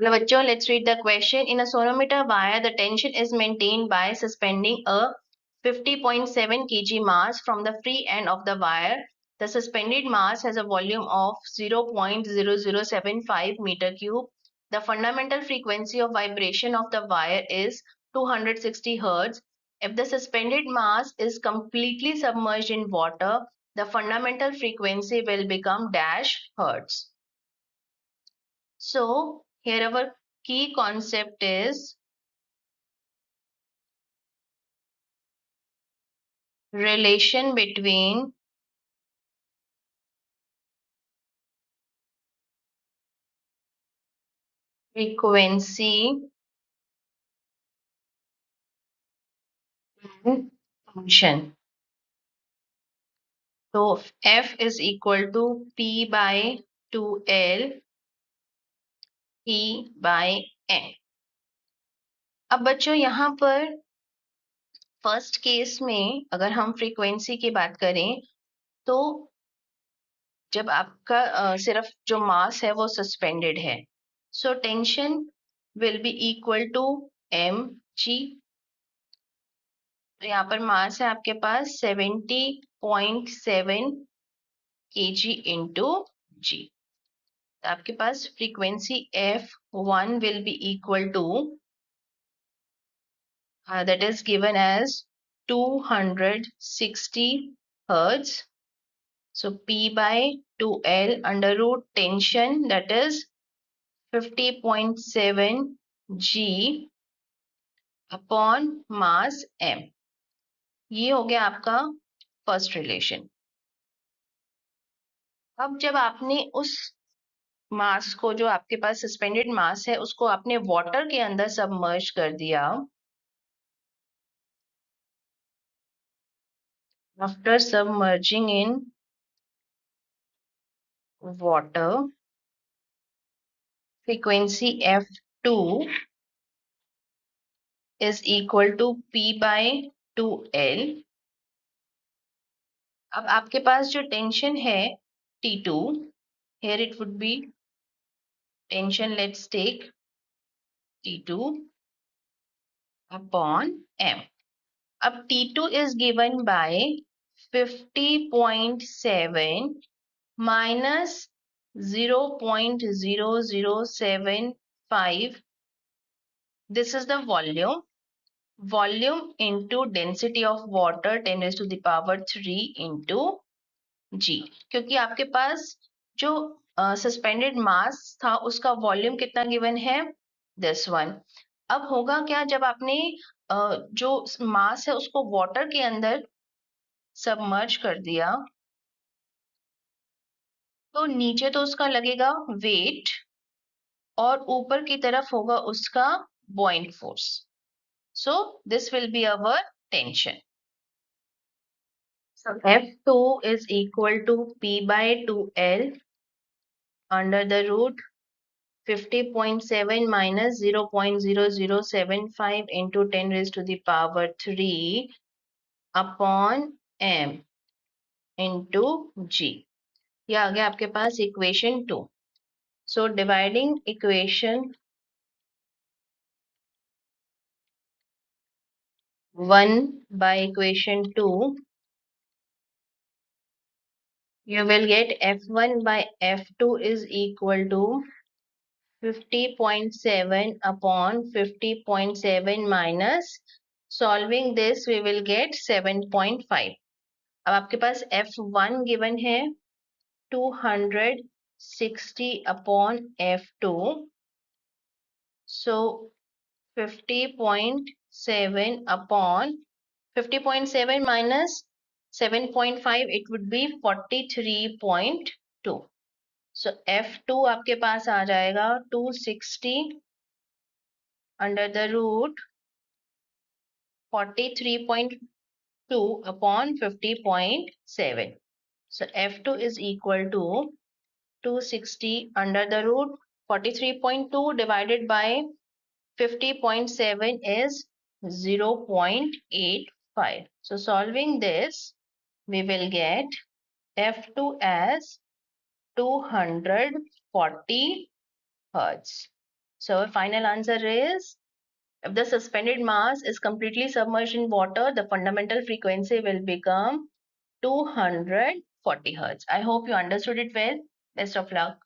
Hello, bachcho, let's read the question. In a sonometer wire, the tension is maintained by suspending a 50.7 kg mass from the free end of the wire. The suspended mass has a volume of 0.0075 meter cube. The fundamental frequency of vibration of the wire is 260 Hz. If the suspended mass is completely submerged in water, the fundamental frequency will become dash Hz. So here our key concept is relation between frequency and function. So F is equal to P by 2L P by N. अब बच्चों यहाँ पर first case में अगर हम frequency की बात करें तो जब आपका सिर्फ जो मास है वो सस्पेंडेड है, so tension will be equal to M G. तो यहाँ पर मास है आपके पास 70.7 kg इंटू जी। तो आपके पास frequency F1 will be equal to that is given as 260 Hertz. So P by 2L under root tension that is 50.7 G upon mass M. ये हो गया आपका फर्स्ट रिलेशन। अब जब आपने उस मास को, जो आपके पास सस्पेंडेड मास है, उसको आपने वाटर के अंदर सबमर्ज कर दिया, after submerging in water, frequency F2 is equal to P by 2L. अब आपके पास जो टेंशन है T2, here it would be tension, let's take T2 upon M. अब T2 is given by 50.7 minus 0.0075. This is the volume. Volume into density of water 10 raised to the power 3 into G. क्योंकि आपके पास जो suspended मास था उसका volume कितना given है, this one. अब होगा क्या, जब आपने जो मास है उसको वाटर के अंदर सबमर्ज कर दिया तो नीचे तो उसका लगेगा वेट और ऊपर की तरफ होगा उसका buoyant force. So this will be our tension. So F2 is equal to P by 2L under the root 50.7 minus 0.0075 into 10 raised to the power 3 upon M into G. यह आ गया आपके पास equation 2. So dividing equation 1 by equation 2, you will get F1 by F2 is equal to 50.7 upon 50.7 minus, solving this we will get 7.5. अब आपके पास F1 given है 260 upon F2, so 50.7 upon 50.7 minus 7.5, it would be 43.2. So F2 आपके पास आ जाएगा 260 under the root 43.2 upon 50.7. So F2 is equal to 260 under the root 43.2 divided by 50.7 is 0.85. So solving this, we will get F2 as 240 Hertz. So our final answer is, if the suspended mass is completely submerged in water, the fundamental frequency will become 240 Hertz. I hope you understood it well. Best of luck.